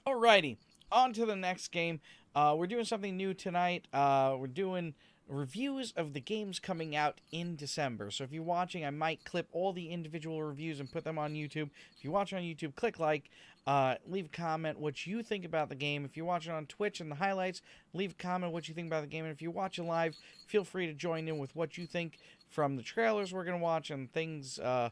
Alrighty, on to the next game. We're doing something new tonight. We're doing reviews of the games coming out in December. So if you're watching, I might clip all the individual reviews and put them on YouTube. If you watch on YouTube, click like, leave a comment what you think about the game. If you're watching on Twitch and the highlights, leave a comment what you think about the game. And if you're watching live, feel free to join in with what you think from the trailers we're going to watch and things that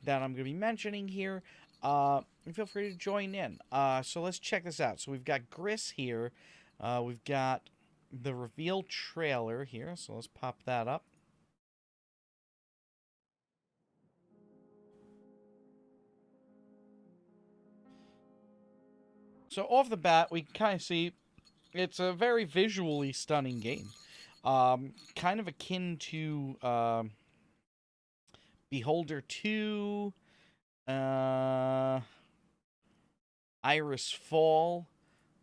I'm going to be mentioning here. And feel free to join in. So let's check this out. So we've got Gris here. We've got the reveal trailer here. So let's pop that up. So off the bat, we kind of see it's a very visually stunning game. Kind of akin to Beholder 2, Iris Fall,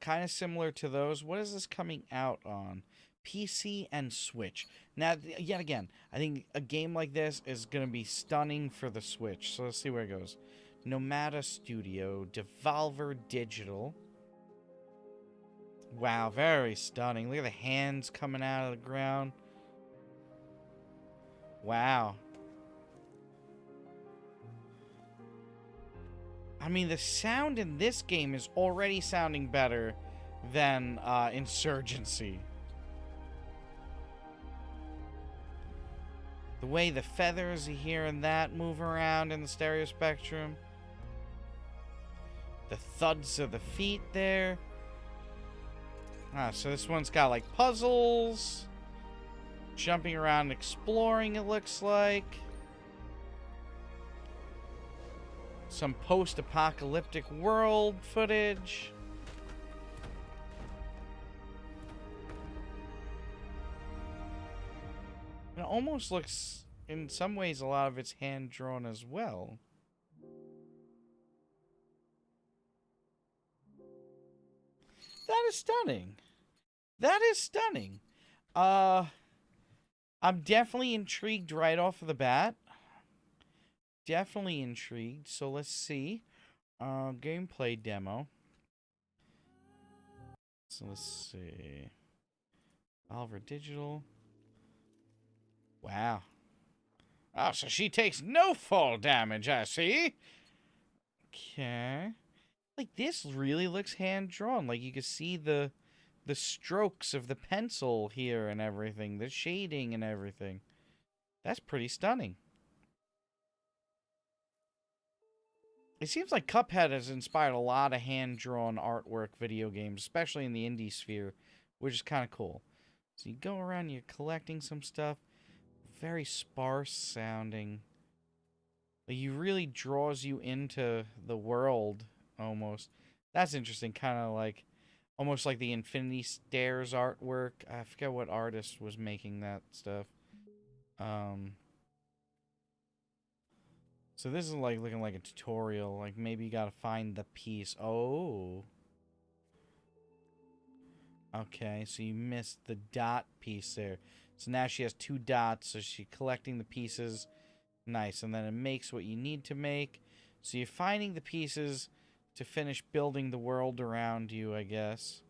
kind of similar to those. What is this coming out on? PC and Switch. Now, yet again, I think a game like this is going to be stunning for the Switch. So let's see where it goes. Nomada Studio, Devolver Digital. Wow, very stunning. Look at the hands coming out of the ground. Wow. I mean, the sound in this game is already sounding better than Insurgency. The way the feathers here and that move around in the stereo spectrum. The thuds of the feet there. So this one's got like puzzles. Jumping around, exploring, it looks like. Some post-apocalyptic world footage. It almost looks, in some ways, a lot of it's hand-drawn as well. That is stunning. That is stunning. I'm definitely intrigued right off of the bat. Definitely intrigued. So let's see. Gameplay demo. So let's see. Oliver Digital. Wow. Oh, so she takes no fall damage, I see. Okay. Like, this really looks hand-drawn. Like, you can see the strokes of the pencil here and everything. The shading and everything. That's pretty stunning. It seems like Cuphead has inspired a lot of hand-drawn artwork video games, especially in the indie sphere, which is kind of cool. So you go around, you're collecting some stuff. Very sparse sounding. Like, you really draws you into the world, almost. That's interesting, kind of like, almost like the Infinity Stairs artwork. I forget what artist was making that stuff. So this is like looking like a tutorial. Like maybe you gotta find the piece. Oh. Okay, so you missed the dot piece there. So now she has 2 dots, so she's collecting the pieces. Nice, and then it makes what you need to make. So you're finding the pieces to finish building the world around you, I guess.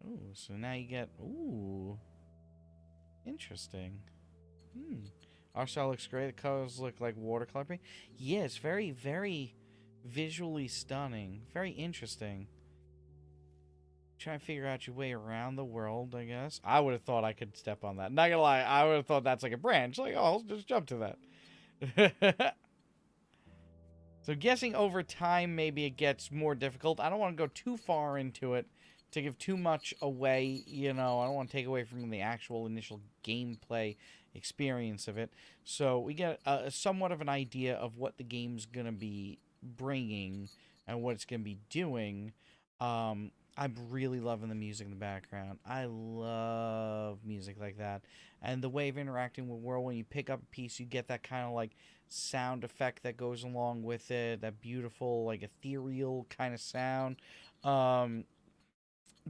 Ooh, so now you get... Ooh. Interesting. Our style looks great. The colors look like watercolor paint. Yeah, it's very, very visually stunning. Very interesting. Try and figure out your way around the world, I guess. I would have thought I could step on that. Not gonna lie, I would have thought that's like a branch. Like, oh, I'll just jump to that. So guessing over time, maybe it gets more difficult. I don't want to go too far into it to give too much away, you know. I don't want to take away from the actual initial gameplay experience of it. So we get somewhat of an idea of what the game's going to be bringing and what it's going to be doing. I'm really loving the music in the background. I love music like that. And the way of interacting with the world, when you pick up a piece, you get that kind of like sound effect that goes along with it. That beautiful, like ethereal kind of sound.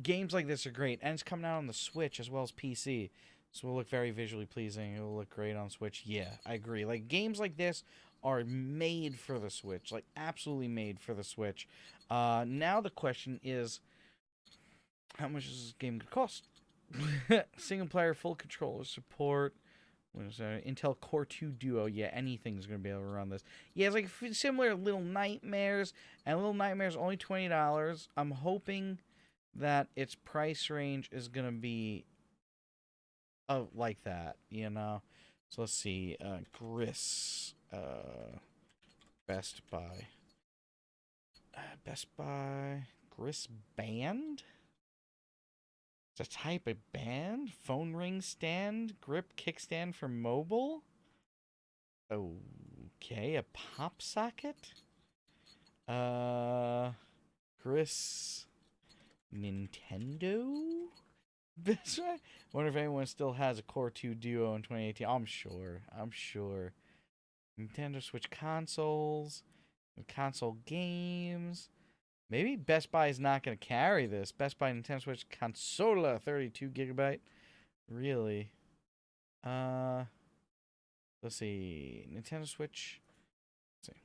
Games like this are great. And it's coming out on the Switch as well as PC. So it'll look very visually pleasing. It'll look great on Switch. Yeah, I agree. Like games like this are made for the Switch, like absolutely made for the Switch. Now the question is, how much is this game gonna cost? Single player, full controller support. What is that? Intel Core 2 Duo. Yeah, anything's gonna be able to run this. Yeah, it's like similar to Little Nightmares, and Little Nightmares only $20. I'm hoping that its price range is gonna be like that, you know. So let's see. Gris. Best Buy. Best Buy. Gris Band? It's a type of band? Phone ring stand? Grip kickstand for mobile? Okay, a pop socket? Gris Nintendo? That's right. Wonder if anyone still has a Core 2 Duo in 2018. I'm sure. Nintendo Switch consoles, console games. Maybe Best Buy is not going to carry this. Best Buy Nintendo Switch Consola, 32 gigabyte. Really? Let's see. Nintendo Switch. Let's see.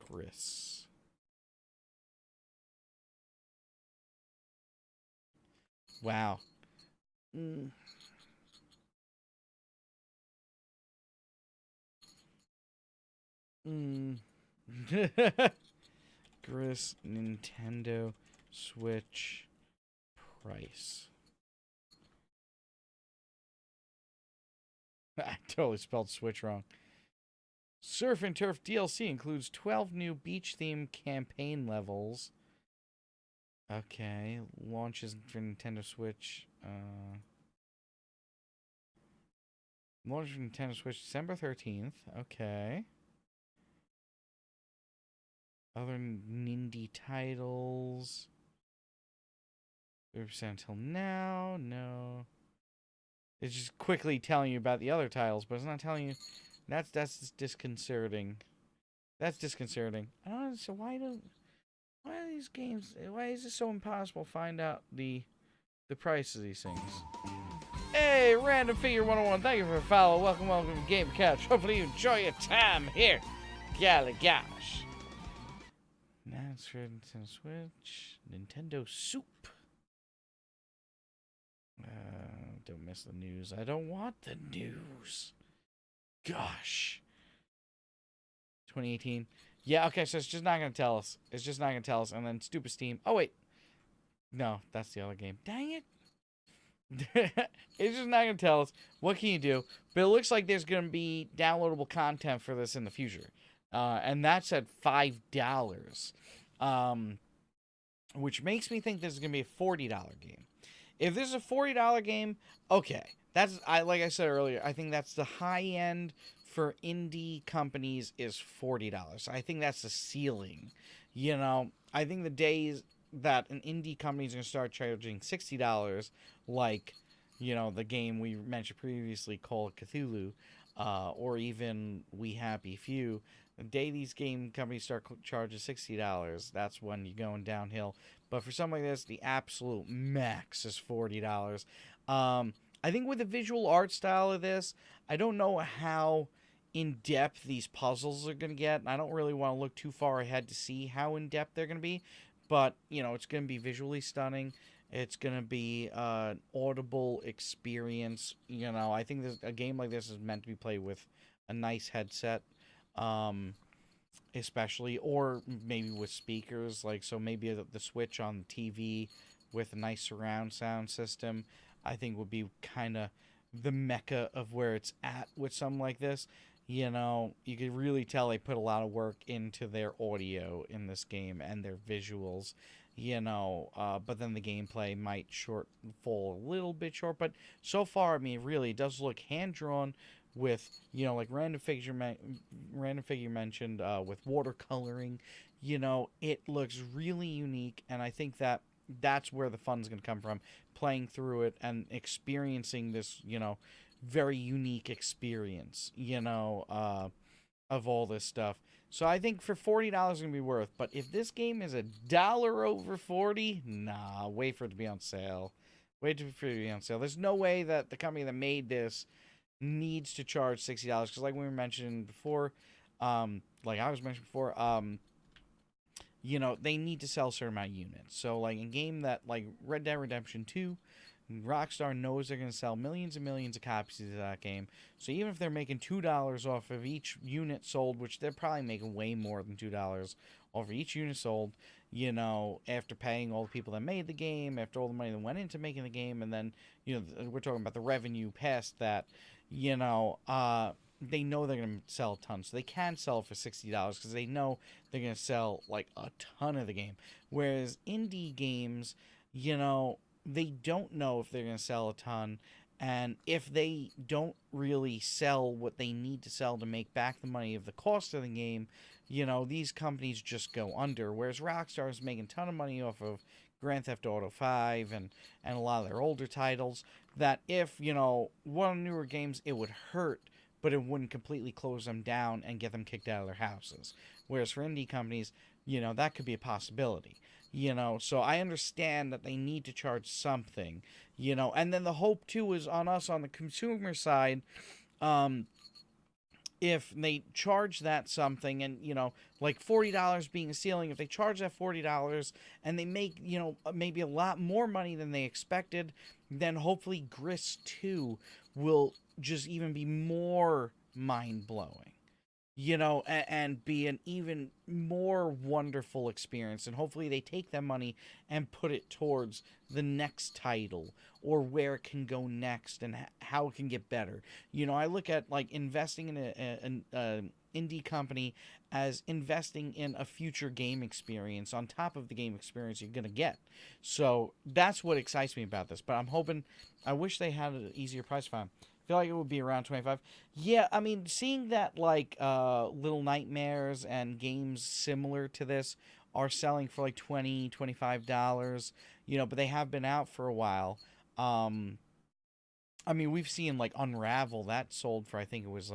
Gris. Wow. Gris Nintendo Switch price. I totally spelled Switch wrong. Surf and Turf DLC includes 12 new beach theme campaign levels. Okay, launches for Nintendo Switch. Launch for Nintendo Switch December 13th. Okay. Other Nindy titles. 30% until now. No. It's just quickly telling you about the other titles, but it's not telling you. That's disconcerting. That's disconcerting. I don't know. So why are these games? Why is it so impossible to find out the price of these things? Hey, Random Figure 101. Thank you for the follow. Welcome to Game Couch. Hopefully you enjoy your time here. Golly gosh. Now it's for Nintendo Switch. Nintendo Soup. Don't miss the news. I don't want the news. Gosh. 2018. Yeah, okay, so it's just not going to tell us. It's just not going to tell us. And then stupid Steam. Oh, wait. No, that's the other game. Dang it. It's just not going to tell us. What can you do? But it looks like there's going to be downloadable content for this in the future. And that's at $5. Which makes me think this is going to be a $40 game. If this is a $40 game, okay. Like I said earlier, I think that's the high end for indie companies is $40. I think that's the ceiling. You know, I think the days that an indie company is going to start charging $60, like, you know, the game we mentioned previously called Cthulhu, or even We Happy Few, the day these game companies start charging $60, that's when you're going downhill. But for something like this, the absolute max is $40. I think with the visual art style of this, I don't know how in-depth these puzzles are going to get. I don't really want to look too far ahead to see how in-depth they're going to be. But, you know, it's going to be visually stunning. It's going to be an audible experience. You know, I think a game like this is meant to be played with a nice headset. Especially, or maybe with speakers, like, so maybe the Switch on the TV with a nice surround sound system, I think would be kind of the mecca of where it's at with something like this. You know, you could really tell they put a lot of work into their audio in this game and their visuals, you know, but then the gameplay might fall a little bit short, but so far, I mean, it really does look hand-drawn with, you know, like Random Figure mentioned, with watercoloring. You know, it looks really unique, and I think that's where the fun's going to come from, playing through it and experiencing this, you know, very unique experience, you know, of all this stuff. So I think for $40 it's going to be worth, but if this game is $1 over 40, nah, wait for it to be on sale. Wait for it to be on sale. There's no way that the company that made this needs to charge $60, because like we were mentioning before, like I was mentioning before, they need to sell a certain amount of units. So, like, a game that, like, Red Dead Redemption 2, Rockstar knows they're going to sell millions and millions of copies of that game. So even if they're making $2 off of each unit sold, which they're probably making way more than $2 off of each unit sold, after paying all the people that made the game, after all the money that went into making the game, and then, we're talking about the revenue past that, they know they're going to sell a ton. So they can sell it for $60 because they know they're going to sell, like, a ton of the game. Whereas indie games, they don't know if they're going to sell a ton. And if they don't really sell what they need to sell to make back the money of the cost of the game, these companies just go under. Whereas Rockstar is making a ton of money off of Grand Theft Auto 5 and a lot of their older titles, that if, one of the newer games, it would hurt, but it wouldn't completely close them down and get them kicked out of their houses. Whereas for indie companies, that could be a possibility. So I understand that they need to charge something, and then the hope too is on us on the consumer side. If they charge that something, and like $40 being a ceiling, if they charge that $40 and they make maybe a lot more money than they expected, then hopefully Gris 2 will just even be more mind-blowing, and be an even more wonderful experience. And hopefully they take that money and put it towards the next title, or where it can go next, and how it can get better. I look at, like, investing in an indie company as investing in a future game experience on top of the game experience you're going to get. So that's what excites me about this. But I wish they had an easier price for them. I feel like it would be around 25. Yeah, I mean, seeing that, like, Little Nightmares and games similar to this are selling for like $20, $25, but they have been out for a while. I mean, we've seen, like, Unravel, that sold for, I think it was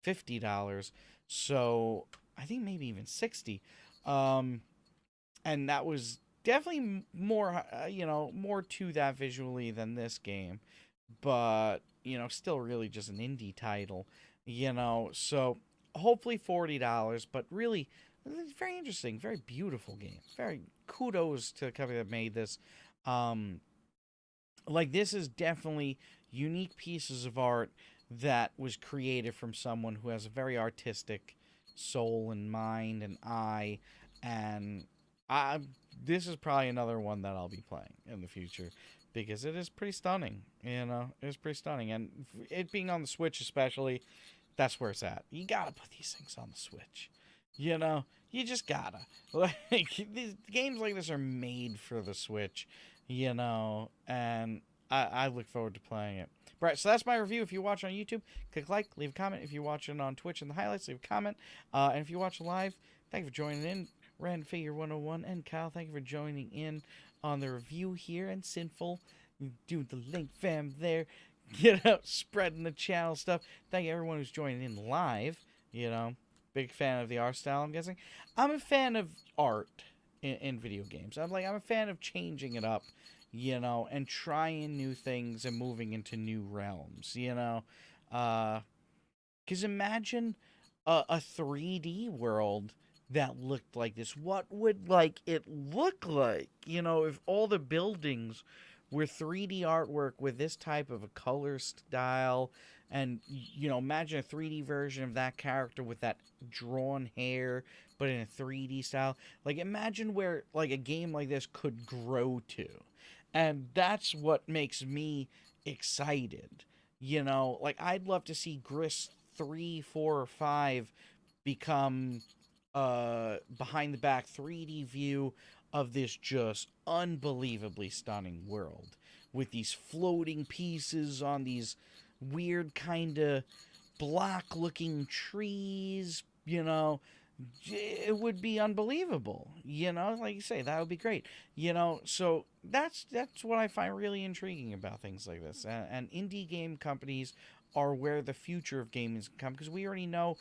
$50. So I think maybe even 60. And that was definitely more, more to that visually than this game. But, still really just an indie title, So hopefully $40, but really, it's very interesting, very beautiful game. Very kudos to the company that made this. Like, this is definitely unique pieces of art that was created from someone who has a very artistic soul and mind and eye, and this is probably another one that I'll be playing in the future, because it is pretty stunning. It's pretty stunning, and it being on the Switch especially, that's where it's at. You gotta put these things on the Switch. You just gotta. Like, these games like this are made for the Switch, and I look forward to playing it. Right, so that's my review. If you watch on YouTube, click like, leave a comment. If you're watching on Twitch in the highlights, leave a comment. And if you watch live, thank you for joining in. Random Figure 101 and Kyle, thank you for joining in on the review here. And Sinful, do the link fam there. Get out, spreading the channel stuff. Thank you everyone who's joining in live. Big fan of the art style, I'm guessing. I'm a fan of art in video games. I'm a fan of changing it up, and trying new things and moving into new realms, because imagine a 3D world that looked like this. What would, like, it look like, if all the buildings were 3D artwork with this type of a color style, and, imagine a 3D version of that character with that drawn hair, but in a 3D style. Like, imagine where, like, a game like this could grow to. And that's what makes me excited. Like, I'd love to see Gris 3, 4, or 5 become behind the back 3D view of this just unbelievably stunning world, with these floating pieces on these weird kind of block looking trees. It would be unbelievable. Like you say, that would be great. So that's what I find really intriguing about things like this. And indie game companies are where the future of gaming is come, because we already know